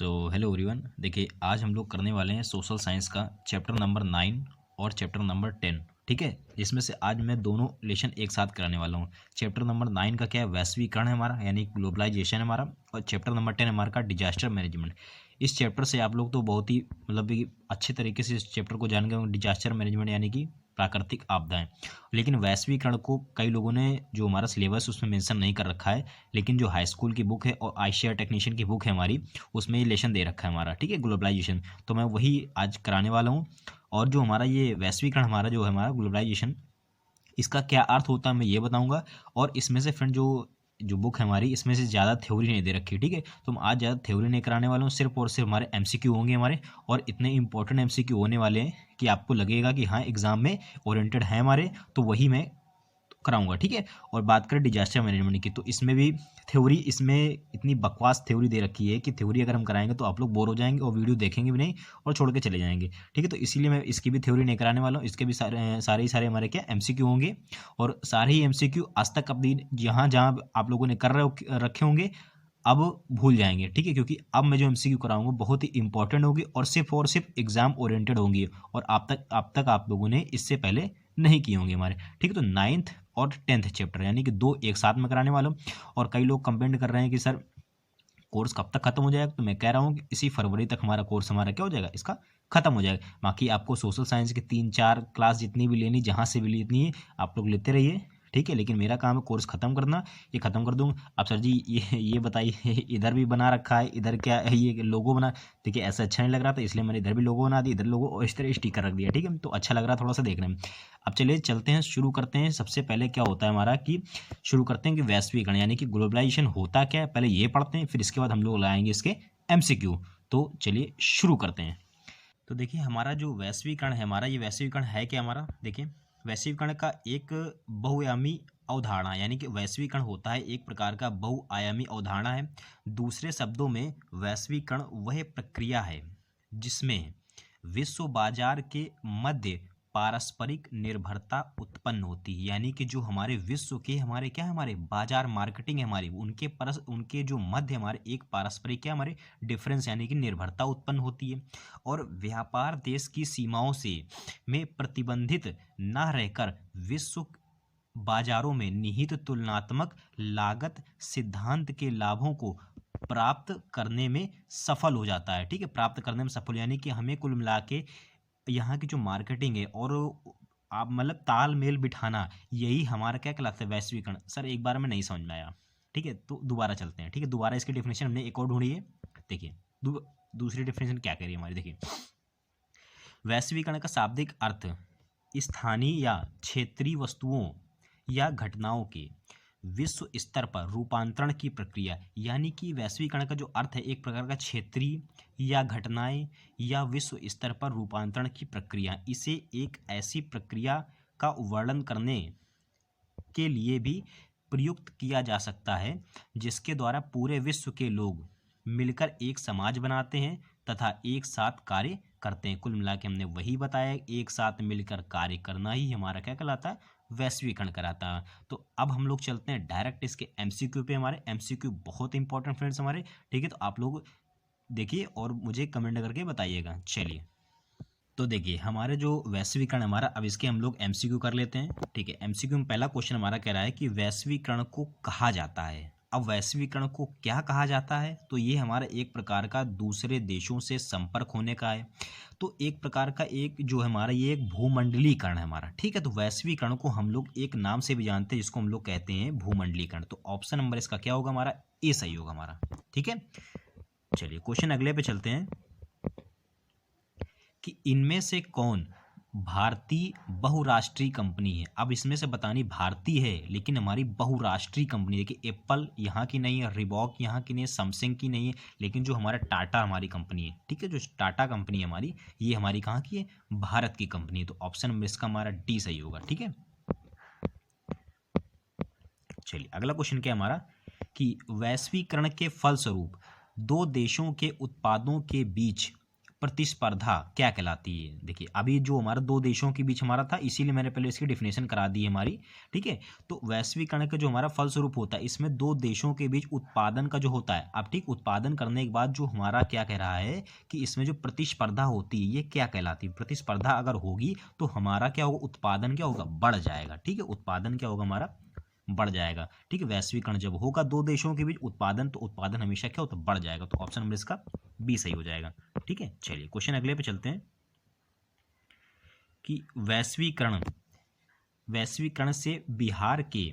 तो hello everyone, देखिए आज हम लोग करने वाले हैं सोशल साइंस का चैप्टर नंबर 9 और चैप्टर नंबर 10। ठीक है, इसमें से आज मैं दोनों लेसन एक साथ कराने वाला हूँ। चैप्टर नंबर 9 का क्या है, वैश्वीकरण है हमारा, यानी ग्लोबलाइजेशन है हमारा। और चैप्टर नंबर 10 हमारा का डिजास्टर मैनेजमेंट। इस चैप्टर से आप लोग तो बहुत ही मतलब कि अच्छे तरीके से इस चैप्टर को जान गए होंगे, डिजास्टर मैनेजमेंट यानी कि प्राकृतिक आपदाएं। लेकिन वैश्वीकरण को कई लोगों ने जो हमारा सिलेबस उसमें मेंशन नहीं कर रखा है, लेकिन जो हाई स्कूल की बुक है और आईसीआर टेक्नीशियन की बुक है हमारी, उसमें ये लेसन दे रखा है हमारा। ठीक है, ग्लोबलाइजेशन, तो मैं वही आज कराने वाला हूँ। और जो हमारा ये वैश्वीकरण हमारा जो है हमारा ग्लोबलाइजेशन, इसका क्या अर्थ होता है मैं ये बताऊंगा। और इसमें से फ्रेंड जो जो बुक है हमारी, इसमें से ज़्यादा थ्योरी नहीं दे रखी। ठीक है, तो हम आज ज़्यादा थ्योरी नहीं कराने वाला हूँ, सिर्फ और सिर्फ हमारे एमसीक्यू होंगे हमारे। और इतने इंपॉर्टेंट एमसीक्यू होने वाले हैं कि आपको लगेगा कि हाँ एग्जाम में ओरिएंटेड है हमारे, तो वही मैं कराऊंगा। ठीक है, और बात करें डिजास्टर मैनेजमेंट की, तो इसमें भी थ्योरी, इसमें इतनी बकवास थ्योरी दे रखी है कि थ्योरी अगर हम कराएंगे तो आप लोग बोर हो जाएंगे और वीडियो देखेंगे भी नहीं और छोड़ के चले जाएंगे। ठीक है, तो इसीलिए मैं इसकी भी थ्योरी नहीं कराने वाला हूँ। इसके भी सारे ही सारे हमारे क्या एमसीक्यू होंगे। और सारे ही एमसीक्यू आज तक अपनी जहाँ जहाँ आप लोगों ने कर रखे होंगे, अब भूल जाएंगे। ठीक है, क्योंकि अब मैं जो एमसीक्यू कराऊंगा बहुत ही इंपॉर्टेंट होगी और सिर्फ एग्जाम ओरिएंटेड होंगी। और आप तक आप लोगों ने इससे पहले नहीं किए होंगे हमारे। ठीक है, तो 9th और 10th चैप्टर यानी कि दो एक साथ में कराने वाला हूँ। और कई लोग कंप्लेंट कर रहे हैं कि सर कोर्स कब तक खत्म हो जाएगा, तो मैं कह रहा हूँ कि इसी फरवरी तक हमारा कोर्स हमारा क्या हो जाएगा, इसका खत्म हो जाएगा। बाकी आपको सोशल साइंस की 3-4 क्लास जितनी भी लेनी, जहाँ से भी लेनी है आप लोग लेते रहिए। ठीक है, लेकिन मेरा काम है कोर्स खत्म करना, ये खत्म कर दूंगा। अब सर जी ये बताइए इधर भी बना रखा है, इधर क्या है, ये लोगो बना, देखिए ऐसा अच्छा नहीं लग रहा था, इसलिए मैंने इधर भी लोगो बना दिया, इधर लोगो और इस तरह स्टिकर रख दिया। ठीक है, तो अच्छा लग रहा है थोड़ा सा देखने में। अब चलिए चलते हैं, शुरू करते हैं। सबसे पहले क्या होता है हमारा कि शुरू करते हैं कि वैश्वीकरण यानी कि ग्लोबलाइजेशन होता क्या है, पहले ये पढ़ते हैं, फिर इसके बाद हम लोग लाएंगे इसके एमसीक्यू। तो चलिए शुरू करते हैं। तो देखिए हमारा जो वैश्वीकरण है हमारा, ये वैश्वीकरण है क्या हमारा, देखिए वैश्वीकरण का एक बहुआयामी अवधारणा, यानी कि वैश्वीकरण होता है एक प्रकार का बहुआयामी अवधारणा है। दूसरे शब्दों में वैश्वीकरण वह प्रक्रिया है जिसमें विश्व बाजार के मध्य पारस्परिक निर्भरता उत्पन्न होती है। यानी कि जो हमारे विश्व के हमारे क्या है, हमारे बाजार मार्केटिंग है हमारी, उनके जो मध्य हमारे एक पारस्परिक क्या हमारे डिफरेंस यानी कि निर्भरता उत्पन्न होती है। और व्यापार देश की सीमाओं से में प्रतिबंधित न रहकर विश्व बाजारों में निहित तुलनात्मक लागत सिद्धांत के लाभों को प्राप्त करने में सफल हो जाता है। ठीक है, प्राप्त करने में सफल, यानी कि हमें कुल मिला के यहाँ की जो मार्केटिंग है और आप मतलब तालमेल बिठाना, यही हमारा क्या कहलाता है, वैश्वीकरण। सर एक बार में नहीं समझ में आया, ठीक है, तो दोबारा चलते हैं। ठीक है, दोबारा इसकी डेफिनेशन हमने एक और ढूंढी है। देखिए दूसरी डेफिनेशन क्या कह रही है हमारी, देखिए वैश्वीकरण का शाब्दिक अर्थ स्थानीय या क्षेत्रीय वस्तुओं या घटनाओं के विश्व स्तर पर रूपांतरण की प्रक्रिया। यानी कि वैश्वीकरण का जो अर्थ है एक प्रकार का क्षेत्रीय या घटनाएं या विश्व स्तर पर रूपांतरण की प्रक्रिया। इसे एक ऐसी प्रक्रिया का वर्णन करने के लिए भी प्रयुक्त किया जा सकता है जिसके द्वारा पूरे विश्व के लोग मिलकर एक समाज बनाते हैं तथा एक साथ कार्य करते हैं। कुल मिला के हमने वही बताया, एक साथ मिलकर कार्य करना ही हमारा क्या कहलाता है, वैश्वीकरण कराता है। तो अब हम लोग चलते हैं डायरेक्ट इसके एमसीक्यू पे। हमारे एमसीक्यू बहुत इंपॉर्टेंट फ्रेंड्स हमारे। ठीक है, तो आप लोग देखिए और मुझे कमेंट करके बताइएगा। चलिए, तो देखिए हमारे जो वैश्वीकरण हमारा, अब इसके हम लोग एमसीक्यू कर लेते हैं। ठीक है, एमसीक्यू में पहला क्वेश्चन हमारा कह रहा है कि वैश्वीकरण को कहा जाता है। अब वैश्वीकरण को क्या कहा जाता है, तो ये हमारा एक प्रकार का दूसरे देशों से संपर्क होने का है। तो एक प्रकार का एक जो है हमारा ये एक भूमंडलीकरण है हमारा। ठीक है, तो वैश्वीकरण को हम लोग एक नाम से भी जानते हैं जिसको हम लोग कहते हैं भूमंडलीकरण। तो ऑप्शन नंबर इसका क्या होगा हमारा, ए सही होगा हमारा। ठीक है, चलिए क्वेश्चन अगले पे चलते हैं कि इनमें से कौन भारतीय बहुराष्ट्रीय कंपनी है। अब इसमें से बतानी भारतीय है लेकिन हमारी बहुराष्ट्रीय कंपनी है कि एप्पल यहाँ की नहीं है, रिबॉक यहाँ की नहीं है, सैमसंग की नहीं है, लेकिन जो हमारा टाटा हमारी कंपनी है, ठीक है, जो टाटा कंपनी है हमारी, ये हमारी कहाँ की है, भारत की कंपनी है। तो ऑप्शन नंबर इसका हमारा डी सही होगा। ठीक है, चलिए अगला क्वेश्चन क्या है हमारा कि वैश्वीकरण के फलस्वरूप दो देशों के उत्पादों के बीच प्रतिस्पर्धा क्या कहलाती है। देखिए अभी जो हमारा दो देशों के बीच हमारा था, इसीलिए मैंने पहले इसकी डिफिनेशन करा दी है हमारी, ठीक है। तो वैश्वीकरण का जो हमारा फलस्वरूप होता है, इसमें दो देशों के बीच उत्पादन का जो होता है, अब ठीक उत्पादन करने के बाद जो हमारा क्या कह रहा है कि इसमें जो प्रतिस्पर्धा होती है ये क्या कहलाती है। प्रतिस्पर्धा अगर होगी तो हमारा क्या होगा, उत्पादन क्या होगा, बढ़ जाएगा, ठीक है। उत्पादन क्या होगा हमारा, बढ़ जाएगा, ठीक है। वैश्वीकरण जब होगा दो देशों के बीच उत्पादन, तो उत्पादन हमेशा क्या होता है, बढ़ जाएगा। तो ऑप्शन नंबर इसका बी सही हो जाएगा, ठीक है। चलिए क्वेश्चन अगले पे चलते हैं कि वैश्वीकरण से बिहार के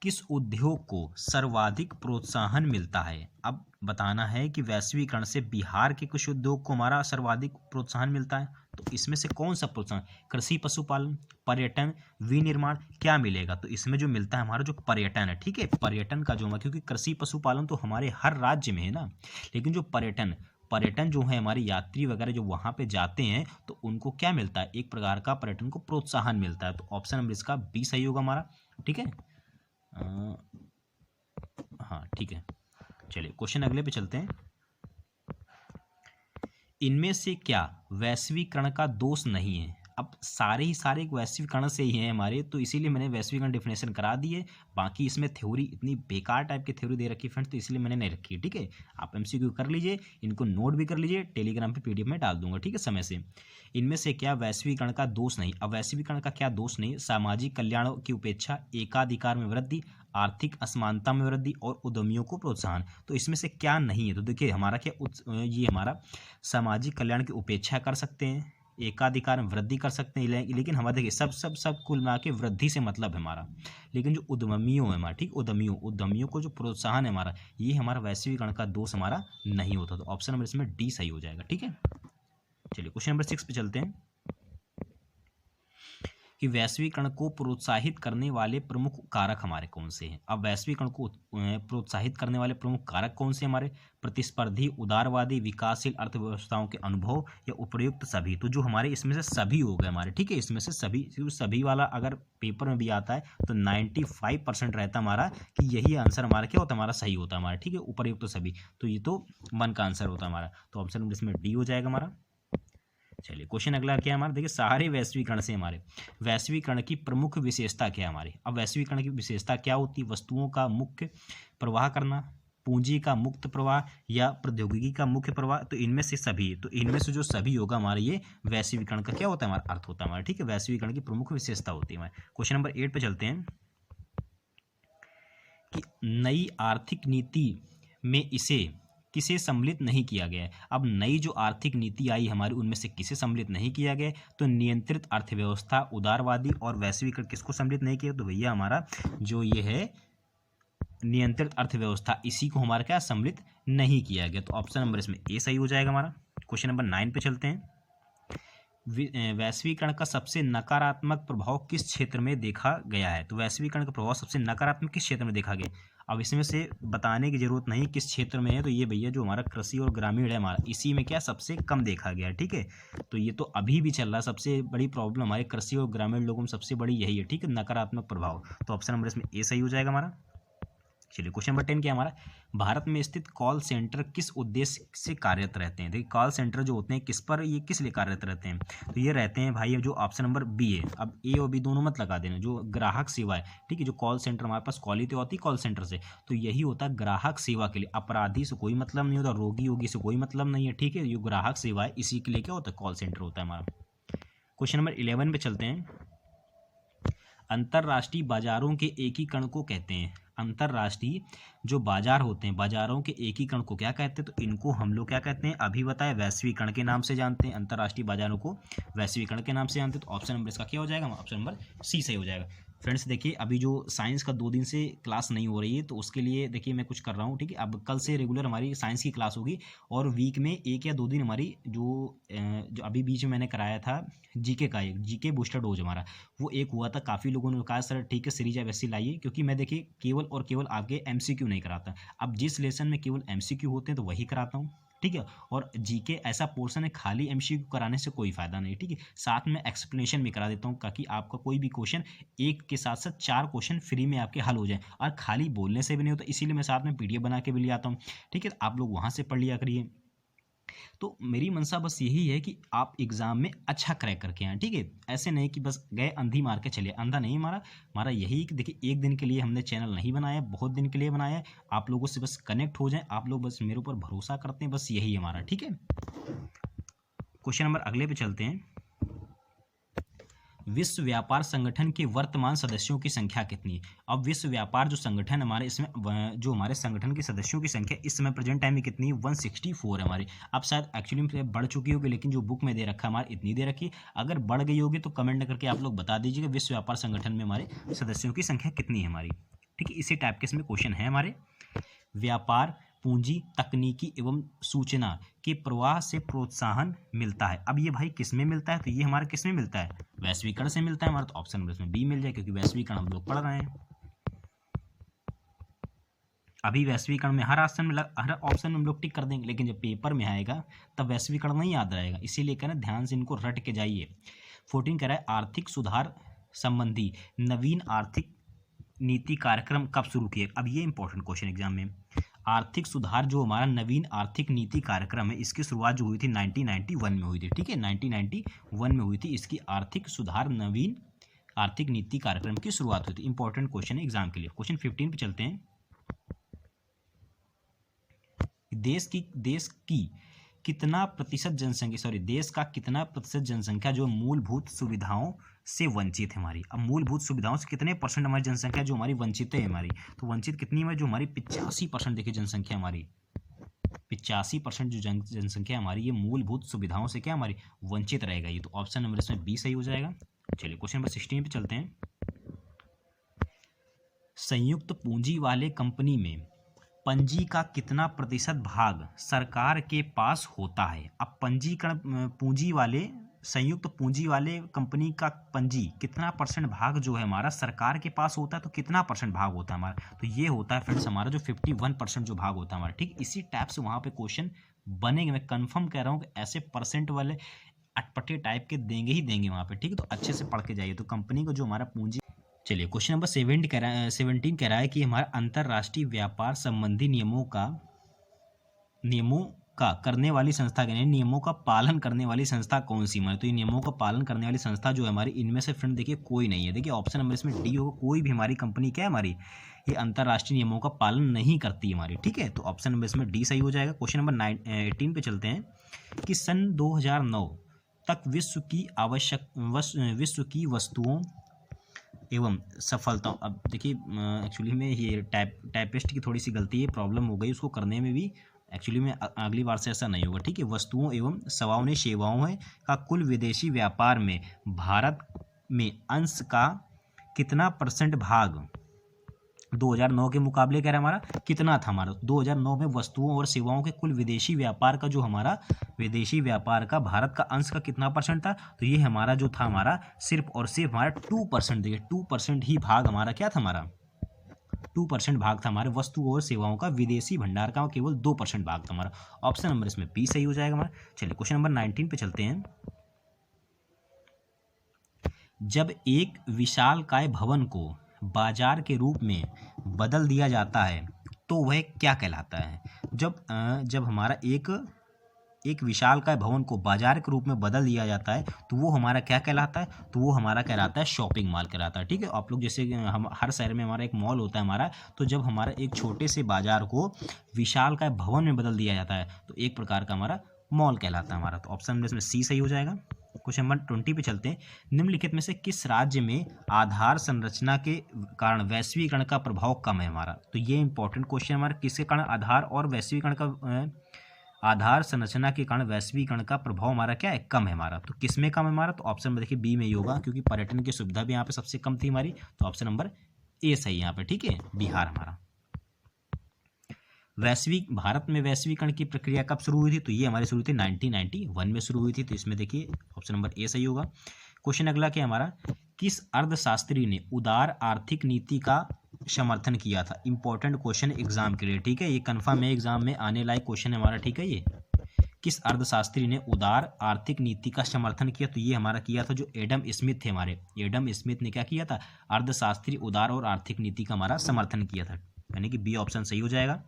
किस उद्योग को सर्वाधिक प्रोत्साहन मिलता है। अब बताना है कि वैश्वीकरण से बिहार के कुछ उद्योग को हमारा सर्वाधिक प्रोत्साहन मिलता है, तो इसमें से कौन सा प्रोत्साहन, कृषि, पशुपालन, पर्यटन, विनिर्माण, क्या मिलेगा। तो इसमें जो मिलता है हमारा जो पर्यटन है, ठीक है। पर्यटन का जो हमारा, क्योंकि कृषि पशुपालन तो हमारे हर राज्य में है ना, लेकिन जो पर्यटन जो है हमारे यात्री वगैरह जो वहाँ पे जाते हैं तो उनको क्या मिलता है, एक प्रकार का पर्यटन को प्रोत्साहन मिलता है। तो ऑप्शन नंबर इसका बी सही होगा हमारा, ठीक है। हाँ ठीक है। चलिए क्वेश्चन अगले पे चलते हैं। इनमें से क्या वैश्वीकरण का दोष नहीं है। अब सारे ही सारे एक वैश्वीकरण से ही हैं हमारे, तो इसीलिए मैंने वैश्वीकरण डिफिनेशन करा दी है। बाकी इसमें थ्योरी इतनी बेकार टाइप की थ्योरी दे रखी है फ्रेंड्स, तो इसलिए मैंने नहीं रखी है, ठीक है। आप एमसीक्यू कर लीजिए, इनको नोट भी कर लीजिए, टेलीग्राम पे पीडीएफ में डाल दूंगा, ठीक है, समय से। इनमें से क्या वैश्वीकरण का दोष नहीं। अब वैश्वीकरण का क्या दोष नहीं, सामाजिक कल्याण की उपेक्षा, एकाधिकार में वृद्धि, आर्थिक असमानता में वृद्धि और उद्यमियों को प्रोत्साहन। तो इसमें से क्या नहीं है, तो देखिए हमारा क्या ये हमारा सामाजिक कल्याण की उपेक्षा कर सकते हैं, एकाधिकार में वृद्धि कर सकते हैं, लेकिन हमारा देखिए सब कुल मिला के वृद्धि से मतलब है हमारा। लेकिन जो उद्यमियों है हमारा, ठीक, उद्यमियों को जो प्रोत्साहन है हमारा, ये हमारा वैश्वीकरण का दोष हमारा नहीं होता। तो ऑप्शन नंबर इसमें डी सही हो जाएगा, ठीक है। चलिए क्वेश्चन नंबर 6 पे चलते हैं कि वैश्वीकरण को प्रोत्साहित करने वाले प्रमुख कारक हमारे कौन से हैं। अब वैश्वीकरण को प्रोत्साहित करने वाले प्रमुख कारक कौन से हमारे, प्रतिस्पर्धी, उदारवादी, विकासशील अर्थव्यवस्थाओं के अनुभव या उपयुक्त सभी। तो जो हमारे इसमें से सभी हो गए हमारे, ठीक है, इसमें से सभी वाला अगर पेपर में भी आता है तो 95% रहता हमारा कि यही आंसर हमारा क्या होता है, हमारा सही होता है हमारा, ठीक है, उपयुक्त सभी। तो ये तो मन का आंसर होता है हमारा, तो ऑप्शन नंबर इसमें डी हो जाएगा हमारा। चलिए क्वेश्चन अगला क्या है हमारा, देखिए सारे वैश्वीकरण से हमारे वैश्वीकरण की प्रमुख विशेषता क्या है हमारे। अब वैश्वीकरण की विशेषता क्या होती है, वस्तुओं का मुख्य प्रवाह करना, पूंजी का मुक्त प्रवाह या प्रौद्योगिकी का मुख्य प्रवाह। तो इनमें से सभी, तो इनमें से जो सभी होगा हमारा ये वैश्वीकरण का क्या होता है, हमारा अर्थ होता है हमारा, ठीक है। वैश्वीकरण की प्रमुख विशेषता होती है हमारे। क्वेश्चन नंबर 8 पे चलते हैं कि नई आर्थिक नीति में इसे किसे सम्मिलित नहीं किया गया है। अब नई जो आर्थिक नीति आई हमारी, उनमें से किसे सम्मिलित नहीं किया गया, तो नियंत्रित अर्थव्यवस्था, उदारवादी और वैश्वीकरण, किसको सम्मिलित नहीं किया, तो भैया हमारा जो ये है नियंत्रित अर्थव्यवस्था, इसी को हमारा क्या सम्मिलित नहीं किया गया। तो ऑप्शन नंबर इसमें ए सही हो जाएगा हमारा। क्वेश्चन नंबर 9 पे चलते हैं। वैश्वीकरण का सबसे नकारात्मक प्रभाव किस क्षेत्र में देखा गया है। तो वैश्वीकरण का प्रभाव सबसे नकारात्मक किस क्षेत्र में देखा गया। अब इसमें से बताने की जरूरत नहीं किस क्षेत्र में है, तो ये भैया जो हमारा कृषि और ग्रामीण है हमारा, इसी में क्या सबसे कम देखा गया है, ठीक है। तो ये तो अभी भी चल रहा है, सबसे बड़ी प्रॉब्लम हमारे कृषि और ग्रामीण लोगों में सबसे बड़ी यही है, ठीक है, नकारात्मक प्रभाव। तो ऑप्शन नंबर इसमें ए सही हो जाएगा हमारा। चलिए क्वेश्चन नंबर 10 क्या हमारा, भारत में स्थित कॉल सेंटर किस उद्देश्य से कार्यरत रहते हैं। देखिए कॉल सेंटर जो होते हैं किस पर, ये किस लिए कार्यरत रहते हैं, तो ये रहते हैं भाई जो ऑप्शन नंबर बी है। अब ए और बी दोनों मत लगा देना, जो ग्राहक सेवा है, ठीक है, जो कॉल सेंटर हमारे पास कॉल ही तो होती है कॉल सेंटर से, तो यही होता है ग्राहक सेवा के लिए। अपराधी से कोई मतलब नहीं होता, रोगी योगी से कोई मतलब नहीं है, ठीक है, ये ग्राहक सेवा है, इसी के लिए क्या होता है, कॉल सेंटर होता है हमारा। क्वेश्चन नंबर 11 पे चलते हैं। अंतर्राष्ट्रीय बाजारों के एकीकरण को कहते हैं। अंतर्राष्ट्रीय जो बाजार होते हैं, बाजारों के एकीकरण को क्या कहते हैं, तो इनको हम लोग क्या कहते हैं, अभी बताए वैश्वीकरण के नाम से जानते हैं। अंतर्राष्ट्रीय बाजारों को वैश्वीकरण के नाम से जानते हैं। तो ऑप्शन नंबर इसका क्या हो जाएगा, ऑप्शन नंबर सी सही हो जाएगा। फ्रेंड्स देखिए अभी जो साइंस का 2 दिन से क्लास नहीं हो रही है, तो उसके लिए देखिए मैं कुछ कर रहा हूँ, ठीक है। अब कल से रेगुलर हमारी साइंस की क्लास होगी, और वीक में 1 या 2 दिन हमारी जो अभी बीच में मैंने कराया था जीके का, एक जीके बूस्टर डोज हमारा वो एक हुआ था। काफ़ी लोगों ने कहा सर ठीक है सीरीज वैसी लाइए, क्योंकि मैं देखिए केवल और केवल आगे एमसीक्यू नहीं कराता। अब जिस लेसन में केवल एमसीक्यू होते हैं तो वही कराता हूँ, ठीक है। और जीके ऐसा पोर्शन है, खाली एमसीक्यू कराने से कोई फायदा नहीं, ठीक है। साथ में एक्सप्लेनेशन भी करा देता हूँ, ताकि आपका कोई भी क्वेश्चन एक के साथ साथ 4 क्वेश्चन फ्री में आपके हल हो जाए, और खाली बोलने से भी नहीं होता, इसीलिए मैं साथ में पीडीएफ बना के भी ले आता हूँ, ठीक है। आप लोग वहाँ से पढ़ लिया करिए। तो मेरी मंशा बस यही है कि आप एग्ज़ाम में अच्छा क्रैक करके आएँ, ठीक है। ऐसे नहीं कि बस गए अंधी मार के चले, अंधा नहीं मारा। हमारा यही कि देखिए एक दिन के लिए हमने चैनल नहीं बनाया, बहुत दिन के लिए बनाया है। आप लोगों से बस कनेक्ट हो जाएं, आप लोग बस मेरे ऊपर भरोसा करते हैं, बस यही हमारा, ठीक है। क्वेश्चन नंबर अगले पे चलते हैं। विश्व व्यापार संगठन के वर्तमान सदस्यों की संख्या कितनी है? अब विश्व व्यापार जो संगठन हमारे, इसमें जो हमारे संगठन के सदस्यों की संख्या इस समय प्रेजेंट टाइम में कितनी है? 164 है हमारी। अब शायद एक्चुअली में बढ़ चुकी होगी, लेकिन जो बुक में दे रखा है हमारे इतनी दे रखी है। अगर बढ़ गई होगी तो कमेंट करके आप लोग बता दीजिएगा विश्व व्यापार संगठन में हमारे सदस्यों की संख्या कितनी है हमारी, ठीक है। इसी टाइप के इसमें क्वेश्चन है हमारे। व्यापार, पूंजी, तकनीकी एवं सूचना के प्रवाह से प्रोत्साहन मिलता है। अब ये भाई किस में मिलता है? तो ये हमारा किस में मिलता है? वैश्वीकरण से मिलता है हमारा। तो ऑप्शन नंबर इसमें बी मिल जाए, क्योंकि वैश्वीकरण हम लोग पढ़ रहे हैं अभी। वैश्वीकरण में हर ऑप्शन में हम लोग टिक कर देंगे, लेकिन जब पेपर में आएगा तब वैश्वीकरण नहीं याद रहेगा। इसीलिए कह रहे हैं ध्यान से इनको रट के जाइए। 14 कह रहा है आर्थिक सुधार संबंधी नवीन आर्थिक नीति कार्यक्रम कब शुरू किए? अब ये इंपॉर्टेंट क्वेश्चन एग्जाम में। आर्थिक सुधार जो हमारा नवीन आर्थिक नीति कार्यक्रम है, इसकी शुरुआत जो हुई थी 1991 में हुई थी, ठीक है। 1991 में हुई थी इसकी आर्थिक सुधार नवीन आर्थिक नीति कार्यक्रम की शुरुआत हुई थी। इंपॉर्टेंट क्वेश्चन है एग्जाम के लिए। क्वेश्चन 15 पे चलते हैं। देश का कितना प्रतिशत जनसंख्या जो मूलभूत सुविधाओं से वंचित है हमारी? अब मूलभूत सुविधाओं से कितने परसेंट हमारी जनसंख्या जो हमारी वंचित है हमारी? तो वंचित कितनी है? जो हमारी 85% देखिए जनसंख्या हमारी 85% जो जनसंख्या हमारी ये मूलभूत सुविधाओं से क्या हमारी वंचित रहेगा। ये तो ऑप्शन नंबर इसमें बी सही हो जाएगा। चलिए क्वेश्चन नंबर 16 पे चलते हैं। संयुक्त पूंजी वाले कंपनी में पंजी का कितना प्रतिशत भाग सरकार के पास होता है? अब पंजीकरण पूंजी वाले संयुक्त पूंजी वाले कंपनी का पंजी कितना परसेंट भाग जो है हमारा सरकार के पास होता है? तो कितना परसेंट भाग होता है हमारा? तो ये होता है फ्रेंड्स हमारा जो 51% जो भाग होता है हमारा, ठीक। इसी टाइप से वहाँ पे क्वेश्चन बनेंगे। मैं कंफर्म कह रहा हूँ कि ऐसे परसेंट वाले अटपटे टाइप के देंगे ही देंगे वहाँ पे, ठीक है। तो अच्छे से पढ़ के जाइए। तो कंपनी को जो हमारा पूंजी। चलिए क्वेश्चन नंबर 17 कह रहा है कि हमारा अंतर्राष्ट्रीय व्यापार संबंधी नियमों का करने वाली संस्था, नियमों का पालन करने वाली संस्था कौन सी है? तो ये नियमों का पालन करने वाली संस्था जो है हमारी, इनमें से फ्रेंड देखिए कोई नहीं है। देखिए ऑप्शन नंबर इसमें डी होगा। कोई भी हमारी कंपनी क्या है हमारी ये अंतर्राष्ट्रीय नियमों का पालन नहीं करती हमारी, ठीक है। तो ऑप्शन नंबर इसमें डी सही हो जाएगा। क्वेश्चन नंबर 18 पे चलते हैं कि सन 2009 तक विश्व की वस्तुओं एवं सफलता। अब देखिए एक्चुअली में ये टाइपिस्ट की थोड़ी सी गलती है, प्रॉब्लम हो गई उसको करने में भी। एक्चुअली में अगली बार से ऐसा नहीं होगा, ठीक है। वस्तुओं एवं सेवाओं का कुल विदेशी व्यापार में भारत में अंश का कितना परसेंट भाग 2009 के मुकाबले कह रहा है हमारा कितना था? हमारा 2009 में वस्तुओं और सेवाओं के कुल विदेशी व्यापार का जो हमारा विदेशी व्यापार का भारत का अंश का कितना परसेंट था? तो ये हमारा जो था हमारा सिर्फ और सिर्फ हमारा 2%। देखिए 2% ही भाग हमारा क्या था? हमारा 2% भाग था हमारे वस्तुओं और सेवाओं का विदेशी भंडार का, केवल 2% भाग था हमारा। ऑप्शन नंबर इसमें बी सही हो जाएगा हमारा। चलिए क्वेश्चन नंबर 19 पे चलते हैं। जब एक विशालकाय भवन को बाजार के रूप में बदल दिया जाता है तो वह क्या कहलाता है? जब हमारा एक विशालकाय भवन को बाजार के रूप में बदल दिया जाता है तो वो हमारा क्या कहलाता है? तो वो हमारा कहलाता है शॉपिंग मॉल कहलाता है, ठीक है। आप लोग जैसे हम हर शहर में हमारा एक मॉल होता है हमारा, तो जब हमारा एक छोटे से बाजार को विशालकाय भवन में बदल दिया जाता है तो एक प्रकार का हमारा मॉल कहलाता है हमारा। तो ऑप्शन में इसमें सी सही हो जाएगा। क्वेश्चन नंबर 20 पे चलते हैं। निम्नलिखित में से किस राज्य में आधार संरचना के कारण वैश्वीकरण का प्रभाव कम है हमारा? तो ये इंपॉर्टेंट क्वेश्चन हमारा, किसके कारण आधार और वैश्वीकरण का आधार संरचना के कारण वैश्वीकरण का प्रभाव हमारा क्या है? कम है हमारा। तो किस में कम है हमारा? तो ऑप्शन में देखिए बी में ही होगा, क्योंकि पर्यटन की सुविधा भी यहाँ पे सबसे कम थी हमारी। तो ऑप्शन नंबर ए सही यहाँ पे, ठीक है, बिहार हमारा। भारत में वैश्वीकरण की प्रक्रिया कब शुरू हुई थी? तो ये हमारी शुरू हुई थी 1991 में शुरू हुई थी। तो इसमें देखिए ऑप्शन नंबर ए सही होगा। क्वेश्चन अगला क्या हमारा, किस अर्थशास्त्री ने उदार आर्थिक नीति का समर्थन किया था? इंपॉर्टेंट क्वेश्चन एग्जाम के लिए, ठीक है। ये कन्फर्म है एग्जाम में आने लायक क्वेश्चन है हमारा, ठीक है। ये किस अर्थशास्त्री ने उदार आर्थिक नीति का समर्थन किया? तो ये हमारा किया था जो एडम स्मिथ थे हमारे। एडम स्मिथ ने क्या किया था? अर्थशास्त्री उदार और आर्थिक नीति का हमारा समर्थन किया था, यानी कि बी ऑप्शन सही हो जाएगा।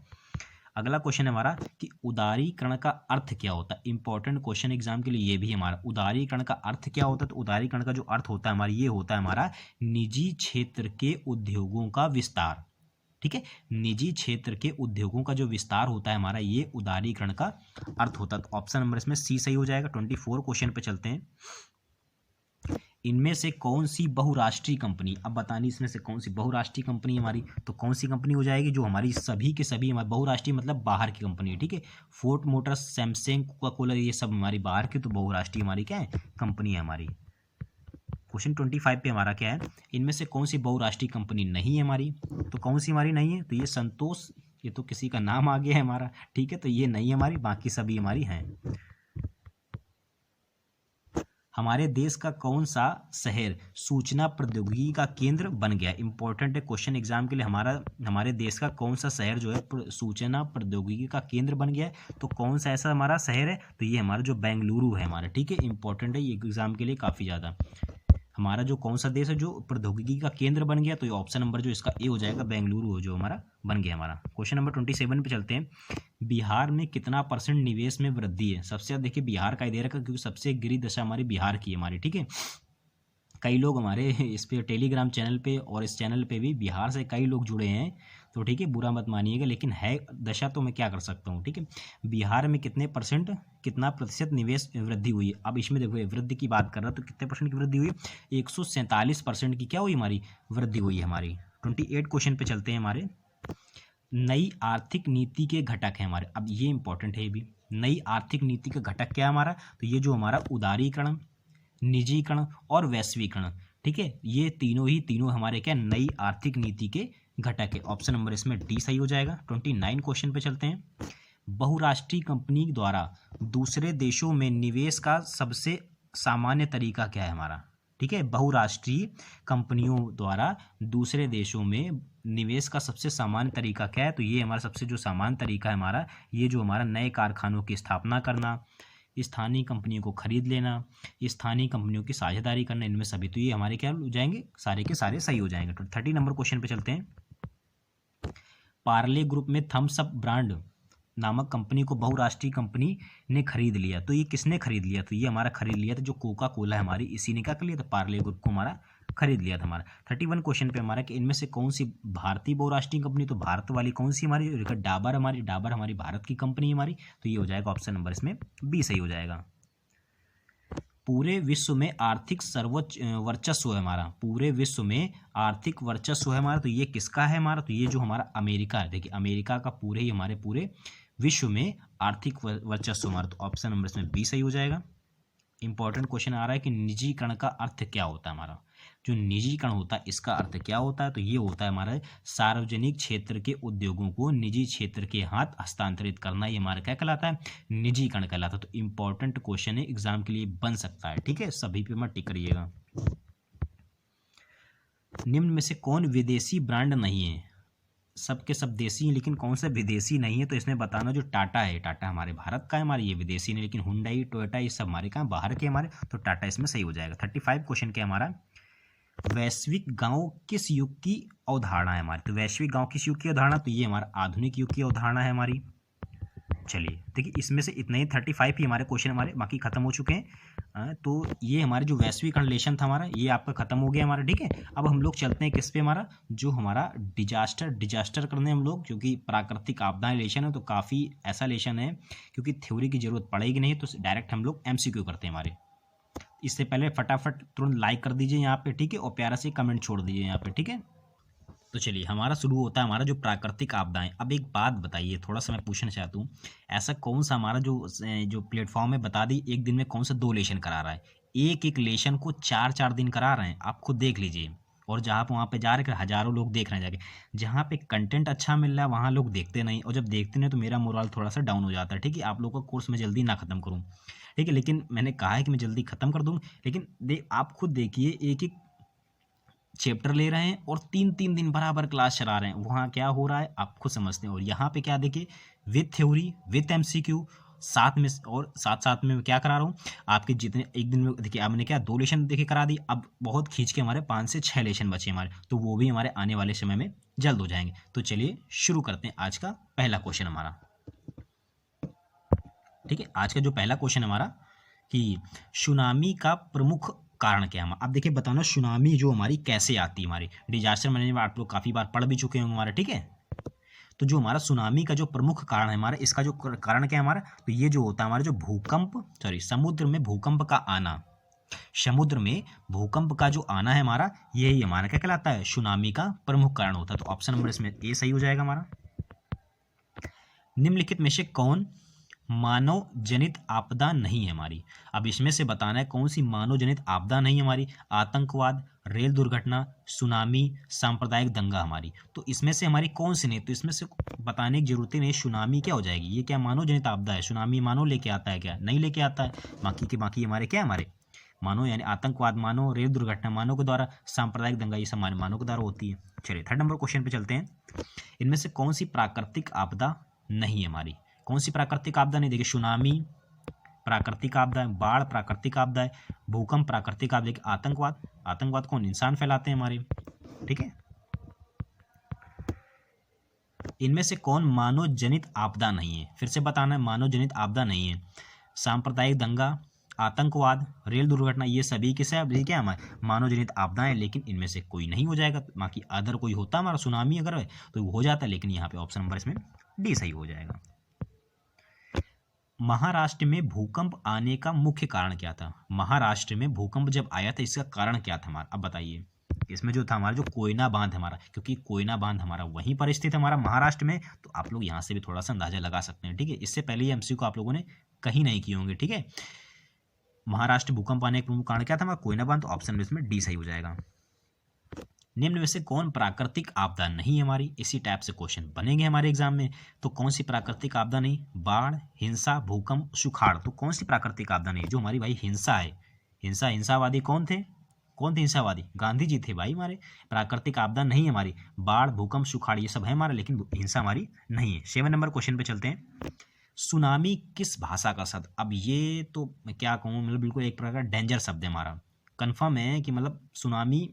अगला क्वेश्चन है हमारा कि उदारीकरण का अर्थ क्या होता है। इंपॉर्टेंट क्वेश्चन एग्जाम के लिए ये भी हमारा, उदारीकरण का अर्थ क्या होता है। तो उदारीकरण का जो अर्थ होता है हमारा, ये होता है हमारा निजी क्षेत्र के उद्योगों का विस्तार। ठीक है, निजी क्षेत्र के उद्योगों का जो विस्तार होता है हमारा, ये उदारीकरण का अर्थ होता है। तो ऑप्शन नंबर इसमें सी सही हो जाएगा। 24 क्वेश्चन पे चलते हैं। इनमें से कौन सी बहुराष्ट्रीय कंपनी, अब बतानी इसमें से कौन सी बहुराष्ट्रीय कंपनी हमारी, तो कौन सी कंपनी हो जाएगी जो हमारी सभी के सभी हमारी बहुराष्ट्रीय मतलब बाहर की कंपनी है। ठीक है, Ford Motors, Samsung, Coca Cola, ये सब हमारी बाहर की तो बहुराष्ट्रीय हमारी क्या है, कंपनी है हमारी। क्वेश्चन 25 पे हमारा क्या है, इनमें से कौन सी बहुराष्ट्रीय कंपनी नहीं है हमारी, तो कौन सी हमारी नहीं है, तो ये संतोष, ये तो किसी का नाम आ गया है हमारा। ठीक है, तो ये नहीं है हमारी, बाकी सभी हमारी हैं। हमारे देश का कौन सा शहर सूचना प्रौद्योगिकी का केंद्र बन गया। इंपॉर्टेंट है क्वेश्चन एग्जाम के लिए, हमारे देश का कौन सा शहर जो है सूचना प्रौद्योगिकी का केंद्र बन गया है। तो कौन सा ऐसा हमारा शहर है, तो ये हमारा जो बेंगलुरु है हमारा। ठीक है, इंपॉर्टेंट है ये एग्जाम के लिए काफ़ी ज़्यादा। हमारा जो कौन सा देश है जो प्रौद्योगिकी का केंद्र बन गया, तो ये ऑप्शन नंबर जो इसका ए हो जाएगा, बेंगलुरु जो हमारा बन गया हमारा। क्वेश्चन नंबर 27 पे चलते हैं। बिहार में कितना % निवेश में वृद्धि है। सबसे ज़्यादा देखिए बिहार का ही दे रखा, क्योंकि सबसे गिरी दशा हमारी बिहार की है हमारी। ठीक है, कई लोग हमारे इस पे टेलीग्राम चैनल पे और इस चैनल पे भी बिहार से कई लोग जुड़े हैं, तो ठीक है बुरा मत मानिएगा, लेकिन है दशा तो मैं क्या कर सकता हूँ। ठीक है, बिहार में कितना प्रतिशत निवेश वृद्धि हुई है। अब इसमें देखो वृद्धि की बात कर रहा, तो कितने % की वृद्धि हुई, 147% की क्या हुई हमारी वृद्धि हुई है हमारी। 28 क्वेश्चन पे चलते हैं हमारे। नई आर्थिक नीति के घटक हैं हमारे। अब ये इंपॉर्टेंट है, ये भी नई आर्थिक नीति का घटक क्या है हमारा, तो ये जो हमारा उदारीकरण, निजीकरण और वैश्वीकरण। ठीक है, ये तीनों हमारे क्या नई आर्थिक नीति के घटक है। ऑप्शन नंबर इसमें डी सही हो जाएगा। 29 क्वेश्चन पे चलते हैं। बहुराष्ट्रीय कंपनी द्वारा दूसरे देशों में निवेश का सबसे सामान्य तरीका क्या है हमारा। ठीक है, बहुराष्ट्रीय कंपनियों द्वारा दूसरे देशों में निवेश का सबसे सामान्य तरीका क्या है, तो ये हमारा सबसे जो सामान्य तरीका है हमारा, ये जो हमारा नए कारखानों की स्थापना करना, स्थानीय कंपनियों को खरीद लेना, स्थानीय कंपनियों की साझेदारी करना, इनमें सभी। तो ये हमारे क्या हो जाएंगे, सारे के सारे सही हो जाएंगे। तो 30 नंबर क्वेश्चन पे चलते हैं। पार्ले ग्रुप में थम्स अप ब्रांड नामक कंपनी को बहुराष्ट्रीय कंपनी ने खरीद लिया। तो ये किसने खरीद लिया, तो ये हमारा खरीद लिया था जो कोका कोला है हमारी, इसी ने क्या कर लिया था, पार्ले ग्रुप को हमारा खरीद लिया था हमारा। 31 क्वेश्चन पे हमारा कि इनमें से कौन सी भारतीय बहुराष्ट्रीय कंपनी, तो भारत वाली कौन सी हमारी, डाबर हमारी भारत की कंपनी हमारी। तो ये हो जाएगा ऑप्शन नंबर इसमें बी सही हो जाएगा। पूरे विश्व में आर्थिक सर्वोच्च वर्चस्व है हमारा, पूरे विश्व में आर्थिक वर्चस्व है हमारा, तो ये किसका है हमारा, तो ये जो हमारा अमेरिका है। देखिए अमेरिका का पूरे विश्व में आर्थिक वर्चस्व हमारा। तो ऑप्शन नंबर इसमें बी सही हो जाएगा। इंपॉर्टेंट क्वेश्चन आ रहा है कि निजीकरण का अर्थ क्या होता है हमारा। जो निजीकरण होता है इसका अर्थ क्या होता है, तो ये होता है हमारा सार्वजनिक क्षेत्र के उद्योगों को निजी क्षेत्र के हाथ हस्तांतरित करना, ये हमारा क्या कहलाता है, निजीकरण कहलाता है। तो इंपॉर्टेंट क्वेश्चन है, एग्जाम के लिए बन सकता है। ठीक है, सभी पे मत टिक करिएगा। निम्न में से कौन विदेशी ब्रांड नहीं है। सब के सब देसी हैं, लेकिन कौन सा विदेशी नहीं है, तो इसमें बताना जो टाटा है, टाटा हमारे भारत का है हमारे, ये विदेशी नहीं, लेकिन हुंडई, टोयोटा ये सब हमारे कहाँ बाहर के हमारे, तो टाटा इसमें सही हो जाएगा। 35 क्वेश्चन क्या हमारा, वैश्विक गांव किस युग की अवधारणा है हमारी। तो वैश्विक गांव किस युग की अवधारणा, तो ये हमारा आधुनिक युग की अवधारणा है हमारी। चलिए देखिए इसमें से इतने ही 35 ही हमारे क्वेश्चन हमारे बाकी खत्म हो चुके हैं। तो ये हमारे जो वैश्विक रिलेशन था हमारा, ये आपका खत्म हो गया हमारा। ठीक है, अब हम लोग चलते हैं किस पे, हमारा जो हमारा डिजास्टर करने हम लोग, क्योंकि प्राकृतिक आपदा रिलेशन है तो काफ़ी ऐसा रिलेशन है क्योंकि थ्योरी की जरूरत पड़ेगी नहीं, तो डायरेक्ट हम लोग MCQ करते हैं हमारे। इससे पहले फटाफट तुरंत लाइक कर दीजिए यहाँ पे, ठीक है, और प्यारा से कमेंट छोड़ दीजिए यहाँ पे। ठीक है, तो चलिए हमारा शुरू होता है हमारा जो प्राकृतिक आपदाएं। अब एक बात बताइए, थोड़ा सा मैं पूछना चाहता हूँ, ऐसा कौन सा हमारा जो प्लेटफॉर्म है बता दी, एक दिन में कौन सा 2 लेशन करा रहा है, एक लेशन को 4 दिन करा रहे हैं, आप खुद देख लीजिए। और जहाँ पे वहाँ पे जा रहे हज़ारों लोग देख रहे हैं जाके, जहाँ पे कंटेंट अच्छा मिल रहा है वहाँ लोग देखते नहीं, और जब देखते नहीं तो मेरा मोरल थोड़ा सा डाउन हो जाता है। ठीक है, आप लोगों का कोर्स मैं जल्दी ना ख़त्म करूँ, ठीक है, लेकिन मैंने कहा है कि मैं जल्दी ख़त्म कर दूँ, लेकिन आप खुद देखिए एक चैप्टर ले रहे हैं और 3 दिन बराबर क्लास चला रहे हैं, वहाँ क्या हो रहा है आप खुद समझते हैं। और यहाँ पे क्या देखिए, विथ थ्योरी विथ MCQ साथ में, और साथ में मैं क्या करा रहा हूँ आपके जितने एक दिन में, देखिए आपने क्या 2 लेशन देखिए करा दी, अब बहुत खींच के हमारे 5 से 6 लेशन बचे हमारे, तो वो भी हमारे आने वाले समय में जल्द हो जाएंगे। तो चलिए शुरू करते हैं आज का पहला क्वेश्चन हमारा। ठीक है, आज का जो पहला क्वेश्चन हमारा कि सुनामी का प्रमुख कारण क्या है। अब देखिए बताना सुनामी जो हमारी कैसे आती है, हमारी डिजास्टर मैनेजमेंट आप लोग काफ़ी बार पढ़ भी चुके होंगे हमारा। ठीक है, तो जो हमारा सुनामी का जो प्रमुख कारण है हमारा, इसका जो कारण क्या है हमारा, तो ये जो होता है हमारा जो समुद्र में भूकंप का आना, समुद्र में भूकंप का जो आना है हमारा, यही हमारा क्या कहलाता है, सुनामी का प्रमुख कारण होता है। तो ऑप्शन नंबर इसमें ए सही हो जाएगा हमारा। निम्नलिखित में से कौन मानव जनित आपदा नहीं है हमारी। अब इसमें से बताना है कौन सी मानव जनित आपदा नहीं है हमारी। आतंकवाद, रेल दुर्घटना, सुनामी, सांप्रदायिक दंगा हमारी। तो इसमें से हमारी कौन सी नहीं, तो इसमें से बताने की जरूरत ही नहीं। सुनामी क्या हो जाएगी, ये क्या मानव जनित आपदा है। सुनामी मानव लेके आता है क्या, नहीं लेके आता है। बाकी हमारे क्या हमारे मानव, यानी आतंकवाद मानव, रेल दुर्घटना मानव के द्वारा, सांप्रदायिक दंगा ये सब मानव के द्वारा होती है। चलिए थर्ड नंबर क्वेश्चन पे चलते हैं। इनमें से कौन सी प्राकृतिक आपदा नहीं है हमारी। कौन सी प्राकृतिक आपदा नहीं, देखिए सुनामी प्राकृतिक आपदा है, बाढ़ प्राकृतिक आपदा है, भूकंप प्राकृतिक आपदा है, आतंकवाद कौन, इंसान फैलाते हैं हमारे। ठीक है, इनमें से कौन मानव जनित आपदा नहीं है, फिर से बताना है मानव जनित आपदा नहीं है। सांप्रदायिक दंगा, आतंकवाद, रेल दुर्घटना ये सभी किसे ये क्या हमारे मानव जनित आपदाएं, लेकिन इनमें से कोई नहीं हो जाएगा। बाकी अदर कोई होता हमारा सुनामी अगर है तो वो हो जाता है, लेकिन यहाँ पे ऑप्शन नंबर इसमें डी सही हो जाएगा। महाराष्ट्र में भूकंप आने का मुख्य कारण क्या था। महाराष्ट्र में भूकंप जब आया था इसका कारण क्या था हमारा, अब बताइए। इसमें जो था हमारा जो कोयना बांध हमारा, क्योंकि कोयना बांध हमारा वहीं पर स्थित है हमारा महाराष्ट्र में, तो आप लोग यहाँ से भी थोड़ा सा अंदाजा लगा सकते हैं। ठीक है, इससे पहले ये एमसीक्यू आप लोगों ने कहीं नहीं किए होंगे। ठीक है, महाराष्ट्र भूकंप आने का प्रमुख कारण क्या था हमारा, कोयना बांध। तो ऑप्शन में इसमें डी सही हो जाएगा। निम्न में से कौन प्राकृतिक आपदा नहीं है हमारी, इसी टाइप से क्वेश्चन बनेंगे हमारे एग्जाम में। तो कौन सी प्राकृतिक आपदा नहीं, बाढ़, हिंसा, भूकंप, सुखाड़। तो कौन सी प्राकृतिक आपदा नहीं, जो हमारी भाई हिंसा है। हिंसावादी कौन थे हिंसावादी, गांधी जी थे भाई हमारे। प्राकृतिक आपदा नहीं है हमारी, बाढ़, भूकंप, सुखाड़ ये सब है हमारा, लेकिन हिंसा हमारी नहीं है। 7 नंबर क्वेश्चन पे चलते हैं। सुनामी किस भाषा का शब्द। अब ये तो मैं क्या कहूँ, मतलब बिल्कुल एक प्रकार का डेंजर शब्द है हमारा। कन्फर्म है कि मतलब सुनामी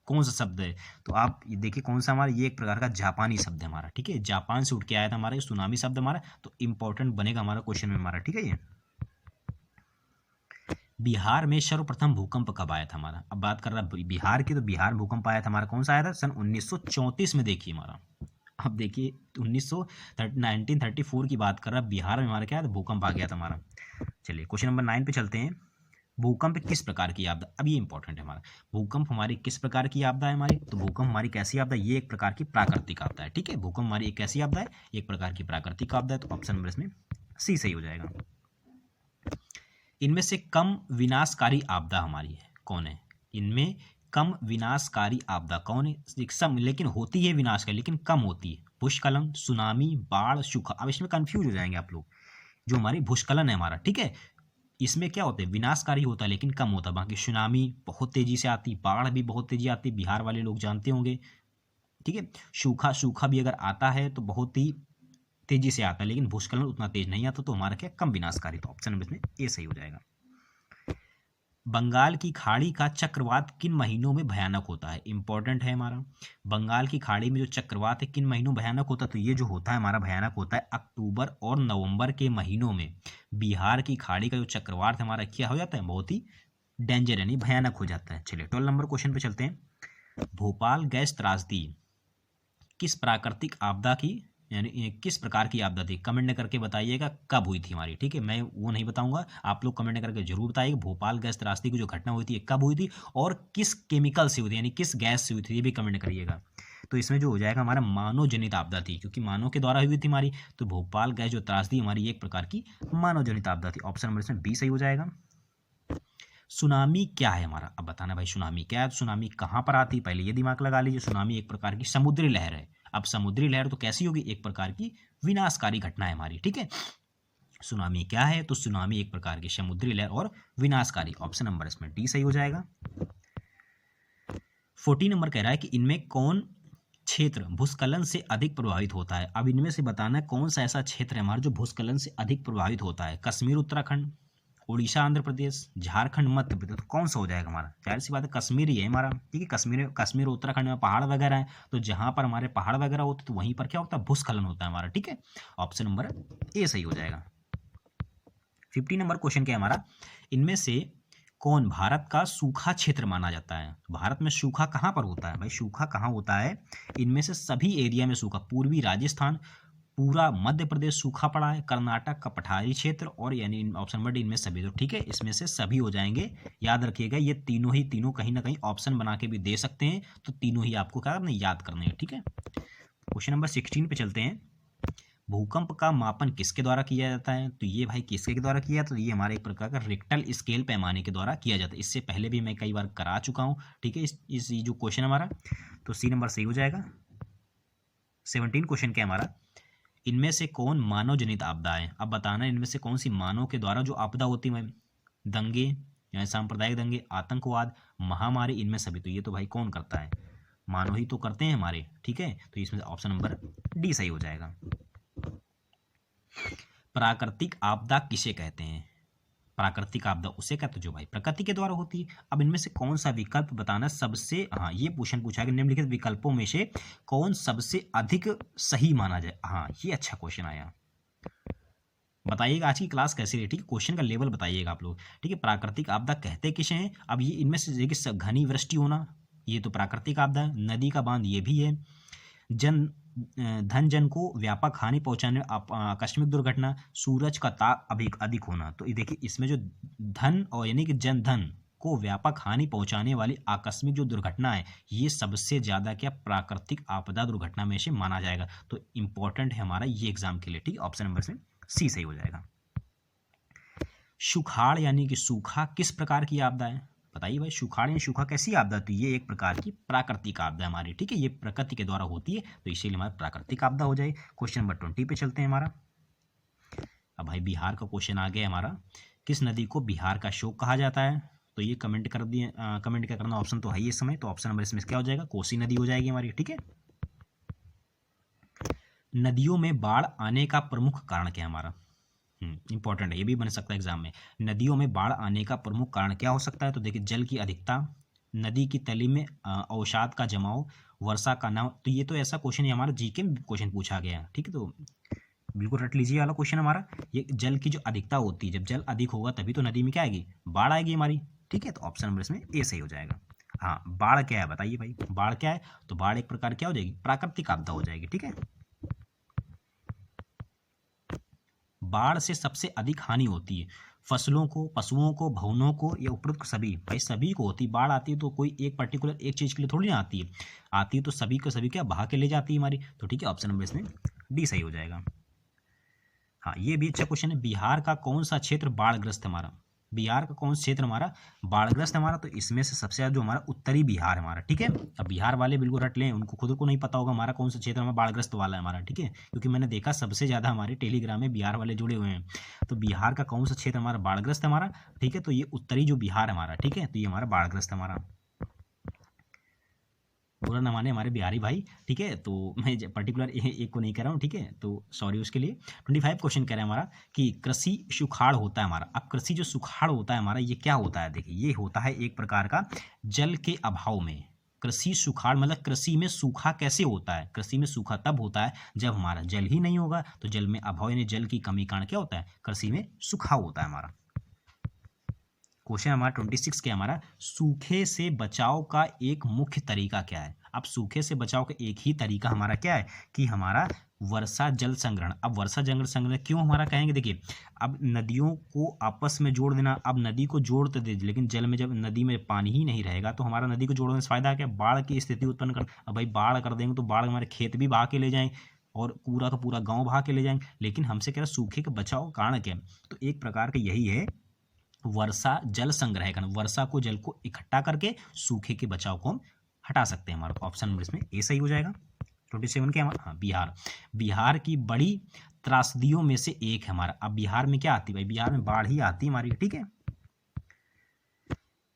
कौन सा शब्द है, तो आप ये देखिए कौन सा हमारा, ये एक प्रकार का जापानी शब्द है हमारा। ठीक है, जापान से उठ के आया था हमारा ये सुनामी शब्द हमारा, तो इंपॉर्टेंट बनेगा हमारा क्वेश्चन में हमारा। ठीक है, ये बिहार में सर्वप्रथम भूकंप कब आया था हमारा। अब बात कर रहा है बिहार की, तो बिहार में भूकंप आया था हमारा, कौन सा आया था, सन 1934 में। देखिए हमारा, अब देखिए 1934 की बात कर रहा है, बिहार में हमारा क्या है, भूकंप आ गया था हमारा। चलिए क्वेश्चन नंबर 9 पे चलते हैं। भूकंप किस प्रकार की आपदा, अब ये इंपॉर्टेंट है हमारा। भूकंप हमारी किस प्रकार की आपदा है हमारी, तो भूकंप हमारी कैसी आपदा है, ये एक प्रकार की प्राकृतिक आपदा है। ठीक है, भूकंप हमारी एक कैसी आपदा है, एक प्रकार की प्राकृतिक आपदा है। तो ऑप्शन नंबर इसमें सी सही हो जाएगा। इनमें से कम विनाशकारी आपदा हमारी है कौन है, इनमें कम विनाशकारी आपदा कौन है। सब लेकिन होती है विनाशकारी, लेकिन कम होती है। भूस्खलन, सुनामी, बाढ़, सूखा। अब इसमें कंफ्यूज हो जाएंगे आप लोग। जो हमारी भूस्खलन है हमारा, ठीक है, इसमें क्या होता है, विनाशकारी होता है लेकिन कम होता है। बाकी सुनामी बहुत तेजी से आती, बाढ़ भी बहुत तेजी आती, बिहार वाले लोग जानते होंगे। ठीक है, सूखा भी अगर आता है तो बहुत ही तेजी से आता है, लेकिन भूस्खलन उतना तेज नहीं आता, तो हमारा क्या कम विनाशकारी। तो ऑप्शन नंबर इसमें ए सही हो जाएगा। बंगाल की खाड़ी का चक्रवात किन महीनों में भयानक होता है, इंपॉर्टेंट है हमारा। बंगाल की खाड़ी में जो चक्रवात है किन महीनों में भयानक होता है, तो ये जो होता है हमारा भयानक होता है अक्टूबर और नवंबर के महीनों में। बिहार की खाड़ी का जो चक्रवात है हमारा क्या हो जाता है, बहुत ही डेंजर यानी भयानक हो जाता है। चलिए 12 नंबर क्वेश्चन पे चलते हैं। भोपाल गैस त्रासदी किस प्राकृतिक आपदा की, यानी किस प्रकार की आपदा थी, कमेंट करके बताइएगा कब हुई थी हमारी। ठीक है, मैं वो नहीं बताऊंगा, आप लोग कमेंट करके जरूर बताइएगा भोपाल गैस त्रासदी की जो घटना हुई थी कब हुई थी और किस केमिकल से हुई थी, यानी किस गैस से हुई थी, ये भी कमेंट करिएगा। तो इसमें जो हो जाएगा हमारा मानव जनित आपदा थी, क्योंकि मानव के द्वारा हुई थी हमारी। तो भोपाल गैस जो त्रासदी हमारी एक प्रकार की मानव जनित आपदा थी। ऑप्शन नंबर इसमें बी सही हो जाएगा। सुनामी क्या है हमारा, अब बताना भाई सुनामी क्या है, सुनामी कहाँ पर आती है, पहले ये दिमाग लगा लीजिए। सुनामी एक प्रकार की समुद्री लहर है। अब समुद्री लहर तो कैसी होगी, एक प्रकार की विनाशकारी घटना है हमारी। ठीक है, सुनामी क्या है, तो सुनामी एक प्रकार की समुद्री लहर और विनाशकारी। ऑप्शन नंबर इसमें डी सही हो जाएगा। 14 नंबर कह रहा है कि इनमें कौन क्षेत्र भूस्खलन से अधिक प्रभावित होता है। अब इनमें से बताना है कौन सा ऐसा क्षेत्र है हमारा जो भूस्खलन से अधिक प्रभावित होता है। कश्मीर उत्तराखंड, उड़ीसा आंध्र प्रदेश, झारखंड मध्य प्रदेश। तो कौन सा हो जाएगा हमारा, जाहिर सी बात है कश्मीर ही है हमारा। ठीक है, कश्मीर उत्तराखंड में पहाड़ वगैरह है, तो जहां पर हमारे पहाड़ वगैरह होते तो वहीं पर क्या होता है, भूस्खलन होता है हमारा। ठीक है, ऑप्शन नंबर ए सही हो जाएगा। 50 नंबर क्वेश्चन क्या है हमारा, इनमें से कौन भारत का सूखा क्षेत्र माना जाता है। भारत में सूखा कहाँ पर होता है भाई, सूखा कहाँ होता है, इनमें से सभी एरिया में सूखा, पूर्वी राजस्थान, पूरा मध्य प्रदेश सूखा पड़ा है, कर्नाटक का पठारी क्षेत्र, और यानी ऑप्शन नंबर डी इनमें सभी। तो ठीक है, इसमें से सभी हो जाएंगे। याद रखिएगा ये तीनों कहीं ना कहीं ऑप्शन बना के भी दे सकते हैं, तो तीनों ही आपको क्या करना है, याद करने हैं। ठीक है, क्वेश्चन नंबर 16 पे चलते हैं। भूकंप का मापन किसके द्वारा किया जाता है, तो ये भाई किसके द्वारा किया, तो ये हमारे एक प्रकार का रिक्टर स्केल पैमाने के द्वारा किया जाता है। इससे पहले भी मैं कई बार करा चुका हूँ। ठीक है, इस जो क्वेश्चन हमारा, तो सी नंबर सही हो जाएगा। 17 क्वेश्चन क्या हमारा, इनमें से कौन मानव जनित आपदा है। अब बताना इनमें से कौन सी मानव के द्वारा जो आपदा होती है, दंगे या सांप्रदायिक दंगे, आतंकवाद, महामारी, इनमें सभी। तो ये तो भाई कौन करता है, मानव ही तो करते हैं हमारे। ठीक है, तो इसमें ऑप्शन नंबर डी सही हो जाएगा। प्राकृतिक आपदा किसे कहते हैं, प्राकृतिक आपदा उसे कहते हैं जो भाई प्रकृति के द्वारा होती है। अब इनमें से कौन सा विकल्प बताना सबसे, हाँ ये क्वेश्चन पूछा है, निम्नलिखित विकल्पों में से कौन सबसे अधिक सही माना जाए। हाँ ये अच्छा क्वेश्चन आया, बताइएगा आज की क्लास कैसी रही। ठीक है, क्वेश्चन का लेवल बताइएगा आप लोग। ठीक है, प्राकृतिक आपदा कहते किसे हैं। अब ये इनमें से देखिए, घनी वृष्टि होना ये तो प्राकृतिक आपदा है, नदी का बांध ये भी है, धन जन को व्यापक हानि पहुंचाने, आकस्मिक दुर्घटना, सूरज का ताप अधिक होना। तो ये देखिए, इसमें जो धन और यानी कि जन धन को व्यापक हानि पहुंचाने वाली आकस्मिक जो दुर्घटना है, ये सबसे ज्यादा क्या प्राकृतिक आपदा दुर्घटना में से माना जाएगा। तो इंपॉर्टेंट है हमारा ये एग्जाम के लिए। ठीक है, ऑप्शन नंबर से सी सही हो जाएगा। सुखाड़ यानी कि सूखा किस प्रकार की आपदा है, बताइए भाई। सुखाड़ यानी सूखा कैसी आपदा, तो ये एक प्रकार की प्राकृतिक आपदा हमारी। ठीक है, ये प्रकृति के द्वारा होती है, तो इसीलिए हमारा प्राकृतिक आपदा हो जाए। क्वेश्चन नंबर 20 पे चलते हैं हमारा। अब भाई बिहार का क्वेश्चन आ गया हमारा, किस नदी को बिहार का शोक कहा जाता है। तो ये कमेंट कर दिए, कमेंट क्या करना, ऑप्शन तो है ही इस समय। तो ऑप्शन नंबर इसमें क्या हो जाएगा, कोसी नदी हो जाएगी हमारी। ठीक है, नदियों में बाढ़ आने का प्रमुख कारण क्या है हमारा, इंपॉर्टेंट है, ये भी बन सकता है एग्जाम में। नदियों में बाढ़ आने का प्रमुख कारण क्या हो सकता है, तो देखिए जल की अधिकता, नदी की तली में अवसाद का जमाव, वर्षा का नाम। तो ये तो ऐसा क्वेश्चन है हमारा जीके में क्वेश्चन पूछा गया है। ठीक है, तो बिल्कुल रट लीजिए वाला क्वेश्चन हमारा। ये जल की जो अधिकता होती है, जब जल अधिक होगा तभी तो नदी में क्या आएगी, बाढ़ आएगी हमारी। ठीक है, तो ऑप्शन नंबर इसमें ए सही हो जाएगा। हाँ, बाढ़ क्या है बताइए भाई, बाढ़ क्या है, तो बाढ़ एक प्रकार क्या हो जाएगी, प्राकृतिक आपदा हो जाएगी। ठीक है, बाढ़ से सबसे अधिक हानि होती है फसलों को, पशुओं को, भवनों को, या उपरोक्त सभी, भाई सभी को होती है। बाढ़ आती है तो कोई एक पर्टिकुलर एक चीज के लिए थोड़ी ना आती है, आती है तो सभी को सभी क्या बहा के ले जाती है हमारी। तो ठीक है, ऑप्शन नंबर इसमें डी सही हो जाएगा। हाँ ये भी अच्छा क्वेश्चन है, बिहार का कौन सा क्षेत्र बाढ़ग्रस्त हमारा, बिहार का कौन सा क्षेत्र हमारा बाढ़ग्रस्त हमारा, तो इसमें से सबसे ज्यादा जो हमारा उत्तरी बिहार हमारा। ठीक है, अब बिहार वाले बिल्कुल रट लें, उनको खुद को नहीं पता होगा हमारा कौन सा क्षेत्र हमारा बाढ़ग्रस्त वाला है हमारा। ठीक है, क्योंकि मैंने देखा सबसे ज्यादा हमारे टेलीग्राम में बिहार वाले जुड़े हुए हैं। तो बिहार का कौन सा क्षेत्र हमारा बाढ़ग्रस्त है हमारा, ठीक है, तो ये उत्तरी जो बिहार हमारा। ठीक है, तो ये हमारा बाढ़ग्रस्त हमारा, बुरा न माने हमारे बिहारी भाई। ठीक है, तो मैं पर्टिकुलर एक को नहीं कह रहा हूँ। ठीक है, तो सॉरी उसके लिए। 25 क्वेश्चन कह रहे हैं हमारा कि कृषि सुखाड़ होता है हमारा। अब कृषि जो सुखाड़ होता है हमारा, ये क्या होता है, देखिए ये होता है एक प्रकार का जल के अभाव में। कृषि सुखाड़ मतलब कृषि में सूखा कैसे होता है, कृषि में सूखा तब होता है जब हमारा जल ही नहीं होगा। तो जल में अभाव यानी जल की कमी कारण क्या होता है, कृषि में सूखा होता है हमारा। क्वेश्चन हमारा 26 क्या हमारा, सूखे से बचाव का एक मुख्य तरीका क्या है। अब सूखे से बचाव का एक ही तरीका हमारा क्या है कि हमारा वर्षा जल संग्रहण। अब वर्षा जल संग्रहण क्यों हमारा कहेंगे, देखिए अब नदियों को आपस में जोड़ देना। अब नदी को जोड़ तो दे, लेकिन जल में जब नदी में पानी ही नहीं रहेगा तो हमारा नदी को जोड़ने से फायदा क्या, बाढ़ की स्थिति उत्पन्न कर। अब भाई बाढ़ कर देंगे तो बाढ़ हमारे खेत भी बहा के ले जाएंगे और पूरा का पूरा गाँव बहा के ले जाएंगे। लेकिन हमसे कह रहा सूखे के बचाव का कारण क्या, तो एक प्रकार का यही है वर्षा जल संग्रह करना, वर्षा को जल को इकट्ठा करके सूखे के बचाव को हम हटा सकते हैं। हमारा ऑप्शन नंबर इसमें ए सही हो जाएगा। 27 क्या हमारा, हाँ बिहार, बिहार की बड़ी त्रासदियों में से एक है हमारा। अब बिहार में क्या आती है भाई, बिहार में बाढ़ ही आती है हमारी। ठीक है,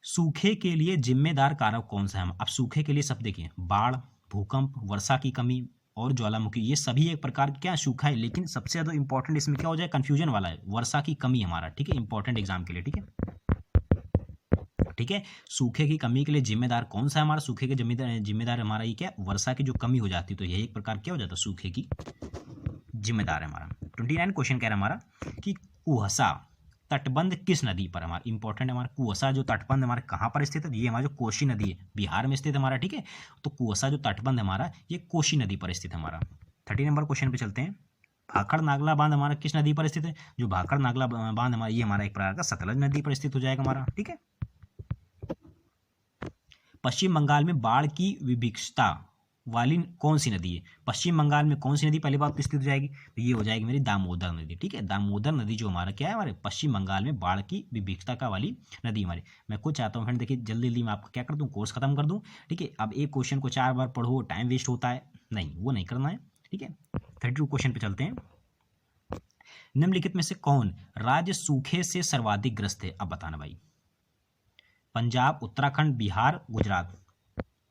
सूखे के लिए जिम्मेदार कारक कौन सा है हम, अब सूखे के लिए सब देखिए बाढ़, भूकंप, वर्षा की कमी और ज्वालामुखी, ये सभी एक प्रकार क्या सूखा है। लेकिन सबसे ज्यादा इंपॉर्टेंट इसमें क्या हो जाए, कंफ्यूजन वाला है, वर्षा की कमी हमारा। ठीक है, इंपॉर्टेंट एग्जाम के लिए। ठीक है, ठीक है, सूखे की कमी के लिए जिम्मेदार कौन सा है हमारा, सूखे के जिम्मेदार हमारा ये क्या, वर्षा की जो कमी हो जाती है। तो यही एक प्रकार क्या हो जाता है, सूखे की जिम्मेदार है हमारा। 29 क्वेश्चन कह रहा है हमारा कि कुहसा तटबंध किस नदी पर हमारा, इंपॉर्टेंट हमारा कुआसा जो तटबंध हमारा कहाँ पर स्थित है, ये हमारा जो कोसी नदी है बिहार में स्थित है हमारा, ठीक है। तो कुआसा जो तटबंध हमारा ये कोसी नदी पर स्थित है हमारा। 30 नंबर क्वेश्चन पे चलते हैं। भाखड़ नागला बांध हमारा किस नदी पर स्थित है, जो भाखड़ नागला बांध हमारा ये हमारा एक प्रकार का सतलज नदी पर स्थित हो जाएगा हमारा, ठीक है। पश्चिम बंगाल में बाढ़ की विभीषिका वाली कौन सी नदी है, पश्चिम बंगाल में कौन सी नदी पहली बात स्थित हो जाएगी, तो ये हो जाएगी मेरी दामोदर नदी, ठीक है। दामोदर नदी जो हमारा क्या है हमारे पश्चिम बंगाल में बाढ़ की विभीषिका वाली नदी हमारी। मैं खुद चाहता हूँ फ्रेंड देखिए जल्दी जल्दी मैं आपको क्या कर दूँ कोर्स खत्म कर दूँ, ठीक है। अब एक क्वेश्चन को 4 बार पढ़ो टाइम वेस्ट होता है, नहीं वो नहीं करना है, ठीक है। 32 क्वेश्चन पे चलते हैं। निम्नलिखित में से कौन राज्य सूखे से सर्वाधिक ग्रस्त है, अब बताना भाई। पंजाब, उत्तराखंड, बिहार, गुजरात।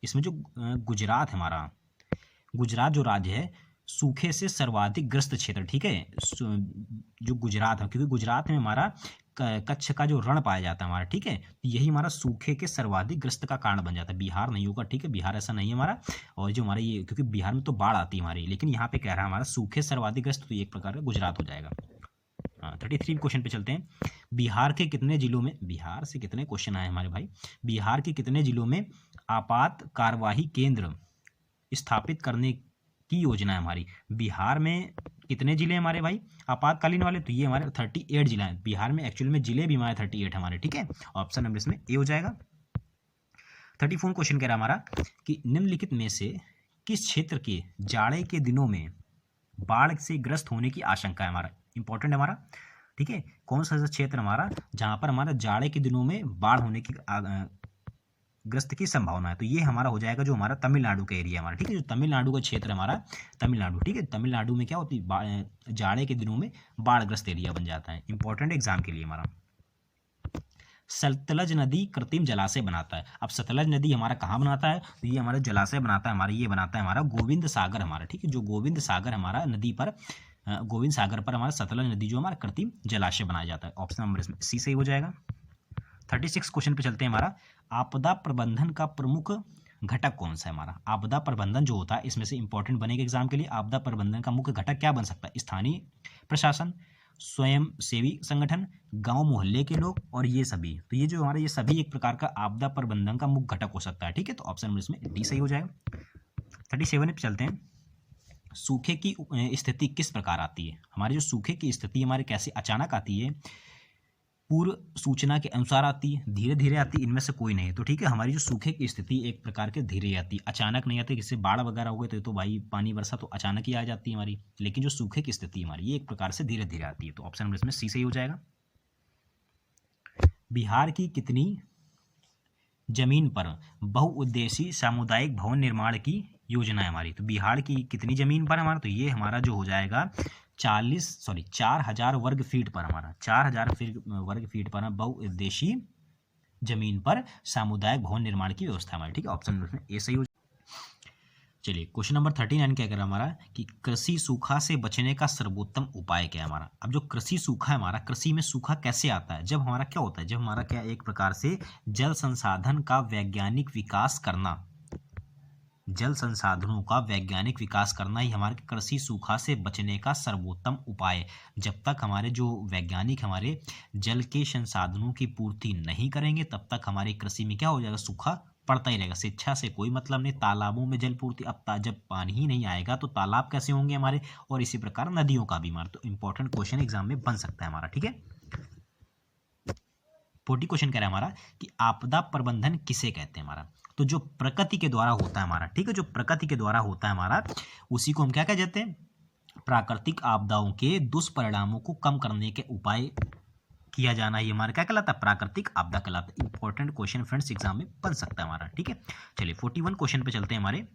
इसमें जो गुजरात है हमारा, गुजरात जो राज्य है सूखे से सर्वाधिक ग्रस्त क्षेत्र, ठीक है। जो गुजरात है, क्योंकि गुजरात में हमारा कच्छ का जो रण पाया जाता है हमारा, ठीक है। तो यही हमारा सूखे के सर्वाधिक ग्रस्त का कारण बन जाता है, बिहार नहीं होगा, ठीक है। बिहार ऐसा नहीं है हमारा। और जो हमारा ये क्योंकि बिहार में तो बाढ़ आती है हमारी, लेकिन यहाँ पे कह रहा है हमारा सूखे सर्वाधिक ग्रस्त, तो एक प्रकार का गुजरात हो जाएगा। 33 क्वेश्चन पे चलते हैं। बिहार के कितने जिलों में, बिहार से कितने क्वेश्चन आए हमारे भाई, बिहार के कितने जिलों में आपात कार्यवाही केंद्र स्थापित करने की योजना है हमारी। बिहार में कितने जिले हमारे भाई आपातकालीन वाले, तो ये हमारे 38 जिला है बिहार में। एक्चुअल में जिले भी हमारे 38 हमारे, ठीक है। ऑप्शन नंबर इसमें ए हो जाएगा। 34 क्वेश्चन कह रहा हमारा कि निम्नलिखित में से किस क्षेत्र के जाड़े के दिनों में बाढ़ से ग्रस्त होने की आशंका है हमारा, इंपॉर्टेंट है हमारा, ठीक है। कौन सा क्षेत्र हमारा जहां पर हमारा जाड़े के दिनों में बाढ़ होने की ग्रस्त की संभावना है, तो ये हमारा हो जाएगा जो हमारा तमिलनाडु का एरिया हमारा, ठीक है। जो तमिलनाडु का क्षेत्र हमारा तमिलनाडु, ठीक है। तमिलनाडु में क्या होती है जाड़े के दिनों में बाढ़ग्रस्त एरिया बन जाता है, इंपॉर्टेंट एग्जाम के लिए हमारा। सतलज नदी कृत्रिम जलाशय बनाता है, अब सतलज नदी हमारा कहाँ बनाता है, तो ये हमारा जलाशय बनाता है हमारा, ये बनाता है हमारा गोविंद सागर हमारा, ठीक है। जो गोविंद सागर हमारा नदी पर गोविंद सागर पर हमारा सतलज नदी जो हमारा कृत्रिम जलाशय बनाया जाता है। ऑप्शन नंबर इसमें सी सही हो जाएगा। 36 क्वेश्चन पे चलते हैं हमारा। आपदा प्रबंधन का प्रमुख घटक कौन सा है हमारा, आपदा प्रबंधन जो होता है इसमें से इंपॉर्टेंट बनेगा एग्जाम के लिए। आपदा प्रबंधन का मुख्य घटक क्या बन सकता है, स्थानीय प्रशासन, स्वयं सेवी संगठन, गांव मोहल्ले के लोग और ये सभी, तो ये जो हमारा ये सभी एक प्रकार का आपदा प्रबंधन का मुख्य घटक हो सकता है, ठीक है। तो ऑप्शन नंबर इसमें डी सही हो जाएगा। 37 पे चलते हैं। सूखे की स्थिति किस प्रकार आती है, हमारी जो सूखे की स्थिति हमारे कैसे अचानक आती है, पूर्व सूचना के अनुसार आती है, धीरे धीरे आती है, इनमें से कोई नहीं, तो ठीक है। हमारी जो सूखे की स्थिति एक प्रकार के धीरे आती है, अचानक नहीं आती। किसी बाढ़ वगैरह हो गए तो भाई पानी वर्षा तो अचानक ही आ जाती है हमारी, लेकिन जो सूखे की स्थिति हमारी ये एक प्रकार से धीरे धीरे आती है, तो ऑप्शन नंबर इसमें सी सही हो जाएगा। बिहार की कितनी जमीन पर बहुउद्देशीय सामुदायिक भवन निर्माण की योजना है हमारी, तो बिहार की कितनी जमीन पर हमारा, तो ये हमारा जो हो जाएगा 4,000 वर्ग फीट पर हमारा 4,000 वर्ग फीट पर बहुउद्देशीय जमीन पर सामुदायिक भवन निर्माण की व्यवस्था हमारी, ठीक है। ऑप्शन नंबर ए सही हो। चलिए क्वेश्चन नंबर 39 क्या कर रहा है हमारा कि कृषि सूखा से बचने का सर्वोत्तम उपाय क्या है हमारा। अब जो कृषि सूखा है हमारा, कृषि में सूखा कैसे आता है, जब हमारा क्या होता है, जब हमारा क्या एक प्रकार से जल संसाधन का वैज्ञानिक विकास करना, जल संसाधनों का वैज्ञानिक विकास करना ही हमारे कृषि सूखा से बचने का सर्वोत्तम उपाय है। जब तक हमारे जो वैज्ञानिक हमारे जल के संसाधनों की पूर्ति नहीं करेंगे तब तक हमारी कृषि में क्या हो जाएगा, सूखा पड़ता ही रहेगा। शिक्षा से कोई मतलब नहीं, तालाबों में जल पूर्ति, अब जब पानी ही नहीं आएगा तो तालाब कैसे होंगे हमारे, और इसी प्रकार नदियों का भी हमारा, तो इंपॉर्टेंट क्वेश्चन एग्जाम में बन सकता है हमारा, ठीक है। 40 क्वेश्चन कह रहा है हमारा कि आपदा प्रबंधन किसे कहते हैं हमारा, तो जो प्रकृति के द्वारा होता है हमारा, ठीक है। जो प्रकृति के द्वारा होता है हमारा उसी को हम क्या कहते हैं, प्राकृतिक आपदाओं के दुष्परिणामों को कम करने के उपाय किया जाना, ये हमारा क्या कहलाता है, प्राकृतिक आपदा कहलाता है। इंपॉर्टेंट क्वेश्चन फ्रेंड्स एग्जाम में बन सकता है हमारा, ठीक है। चलिए 41 क्वेश्चन पे चलते हैं हमारे।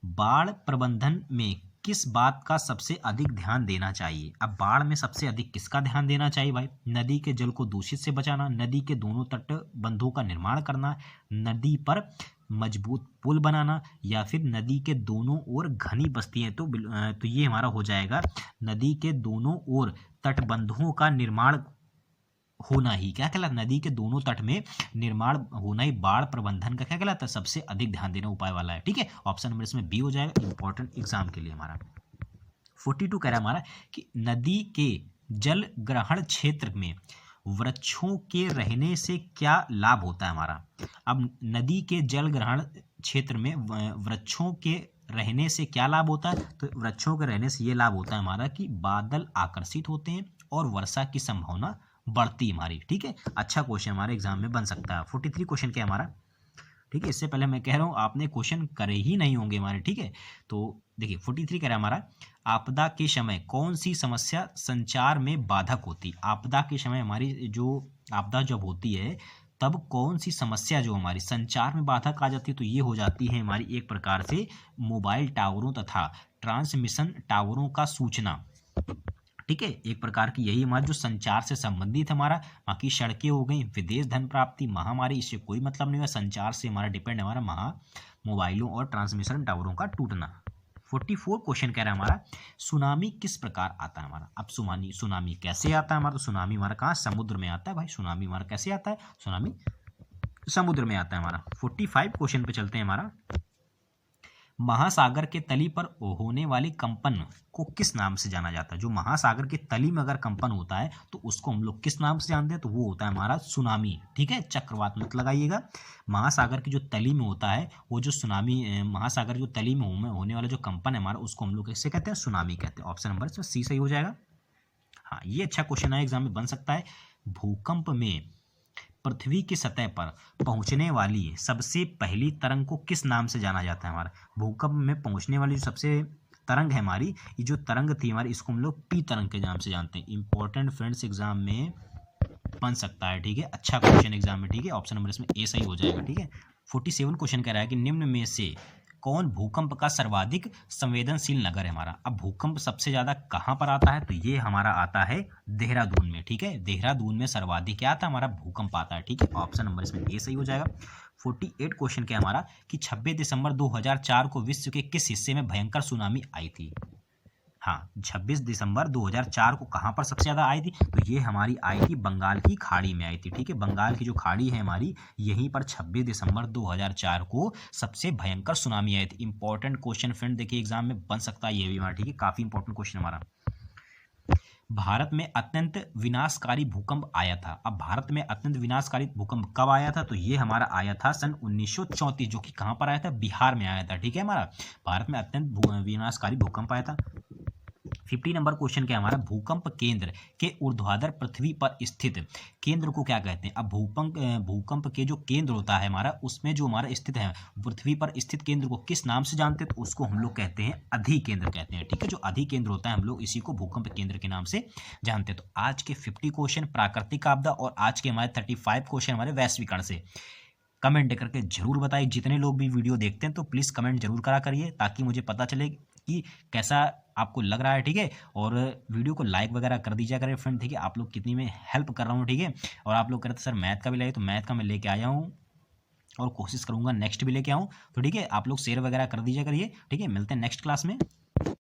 बाढ़ प्रबंधन में किस बात का सबसे अधिक ध्यान देना चाहिए, अब बाढ़ में सबसे अधिक किसका ध्यान देना चाहिए भाई, नदी के जल को दूषित से बचाना, नदी के दोनों तट बंधों का निर्माण करना, नदी पर मजबूत पुल बनाना, या फिर नदी के दोनों ओर घनी बस्तियां, तो ये हमारा हो जाएगा नदी के दोनों ओर तटबंधों का निर्माण होना ही क्या कहलाता है, नदी के दोनों तट में निर्माण होना ही बाढ़ प्रबंधन का क्या कहलाता है, सबसे अधिक ध्यान देना उपाय वाला है, ठीक है। ऑप्शन नंबर इसमें बी हो जाएगा, इंपॉर्टेंट एग्जाम के लिए हमारा। 42 कह रहा है हमारा कि नदी के जल ग्रहण क्षेत्र में वृक्षों के रहने से क्या लाभ होता है हमारा। अब नदी के जल ग्रहण क्षेत्र में वृक्षों के रहने से क्या लाभ होता है, तो वृक्षों के रहने से ये लाभ होता है हमारा कि बादल आकर्षित होते हैं और वर्षा की संभावना बढ़ती है हमारी। ठीक है, अच्छा क्वेश्चन हमारे एग्जाम में बन सकता है। 43 क्वेश्चन क्या हमारा, ठीक है, इससे पहले मैं कह रहा हूँ आपने क्वेश्चन करे ही नहीं होंगे हमारे। ठीक है, तो देखिए 43 कह रहा है हमारा, आपदा के समय कौन सी समस्या संचार में बाधक होती। आपदा के समय हमारी जो आपदा जब होती है तब कौन सी समस्या जो हमारी संचार में बाधक आ जाती है, तो ये हो जाती है हमारी एक प्रकार से मोबाइल टावरों तथा ट्रांसमिशन टावरों का सूचना। ठीक है, एक प्रकार की यही हमारा जो संचार से संबंधित हमारा, बाकी सड़कें हो गई, विदेश धन प्राप्ति, महामारी, इससे कोई मतलब नहीं हुआ। संचार से हमारा डिपेंड हमारा मोबाइलों और ट्रांसमिशन टावरों का टूटना। 44 क्वेश्चन कह रहा है हमारा, सुनामी किस प्रकार आता है हमारा। अब सुनामी कैसे आता है हमारा, तो सुनामी हमारा कहाँ, समुद्र में आता है भाई। सुनामी हमारा कैसे आता है, सुनामी समुद्र में आता है हमारा। 45 क्वेश्चन पे चलते हैं हमारा, महासागर के तली पर होने वाले कंपन को किस नाम से जाना जाता है। जो महासागर के तली में अगर कंपन होता है तो उसको हम लोग किस नाम से जानते हैं, तो वो होता है हमारा सुनामी। ठीक है, चक्रवात मत लगाइएगा। महासागर की जो तली में होता है वो जो सुनामी, महासागर जो तली में होने वाला जो कंपन है हमारा, उसको हम लोग कैसे कहते हैं, सुनामी कहते हैं। ऑप्शन नंबर सी सही हो जाएगा। हाँ, ये अच्छा क्वेश्चन है, एग्जाम में बन सकता है। भूकंप में पृथ्वी की सतह पर पहुंचने वाली सबसे पहली तरंग को किस नाम से जाना जाता है हमारा। भूकंप में पहुंचने वाली जो सबसे तरंग है हमारी, ये जो तरंग थी हमारी, इसको हम लोग पी तरंग के नाम से जानते हैं। इंपॉर्टेंट फ्रेंड्स, एग्जाम में बन सकता है। ठीक है, अच्छा क्वेश्चन एग्जाम में। ठीक है, ऑप्शन नंबर इसमें ए सही हो जाएगा। ठीक है, 47 क्वेश्चन कह रहा है कि निम्न में से कौन भूकंप का सर्वाधिक संवेदनशील नगर है हमारा। अब भूकंप सबसे ज्यादा कहाँ पर आता है, तो ये हमारा आता है देहरादून में। ठीक है, देहरादून में सर्वाधिक क्या आता है हमारा, भूकंप आता है। ठीक है, ऑप्शन नंबर इसमें ए सही हो जाएगा। 48 क्वेश्चन क्या हमारा कि 26 दिसंबर 2004 को विश्व के किस हिस्से में भयंकर सुनामी आई थी। हाँ, 26 दिसंबर 2004 को कहाँ पर सबसे ज़्यादा आई थी, तो ये हमारी आई थी बंगाल की खाड़ी में आई थी। ठीक है, बंगाल की जो खाड़ी है हमारी, यहीं पर 26 दिसंबर 2004 को सबसे भयंकर सुनामी आई थी। इंपॉर्टेंट क्वेश्चन फ्रेंड, देखिए एग्जाम में बन सकता है ये भी हमारा। ठीक है, काफ़ी इंपॉर्टेंट क्वेश्चन हमारा। भारत में अत्यंत विनाशकारी भूकंप आया था। अब भारत में अत्यंत विनाशकारी भूकंप कब आया था, तो ये हमारा आया था सन 1934, जो कि कहाँ पर आया था, बिहार में आया था। ठीक है, हमारा भारत में अत्यंत विनाशकारी भूकंप आया था। 50 नंबर क्वेश्चन क्या हमारा, भूकंप केंद्र के ऊर्ध्वाधर पृथ्वी पर स्थित केंद्र को क्या कहते हैं। अब भूकंप के जो केंद्र होता है हमारा, उसमें जो हमारा स्थित है पृथ्वी पर स्थित केंद्र को किस नाम से जानते हैं, तो उसको हम लोग कहते हैं अधिकेंद्र कहते हैं। ठीक है, जो अधिकेंद्र होता है हम लोग इसी को भूकंप केंद्र के नाम से जानते हैं। तो आज के 50 क्वेश्चन प्राकृतिक आपदा और आज के हमारे 35 क्वेश्चन हमारे वैश्वीकरण से कमेंट करके जरूर बताइए। जितने लोग भी वीडियो देखते हैं तो प्लीज़ कमेंट जरूर करा करिए, ताकि मुझे पता चले कि कैसा आपको लग रहा है। ठीक है, और वीडियो को लाइक वगैरह कर दीजिए करें फ्रेंड। ठीक है, आप लोग कितनी में हेल्प कर रहा हूँ। ठीक है, और आप लोग कहते सर मैथ का भी लाइए, तो मैथ का मैं लेके आया हूँ और कोशिश करूँगा नेक्स्ट भी लेके आऊँ। तो ठीक है, आप लोग शेयर वगैरह कर दीजिए करिए। ठीक है, मिलते हैं नेक्स्ट क्लास में।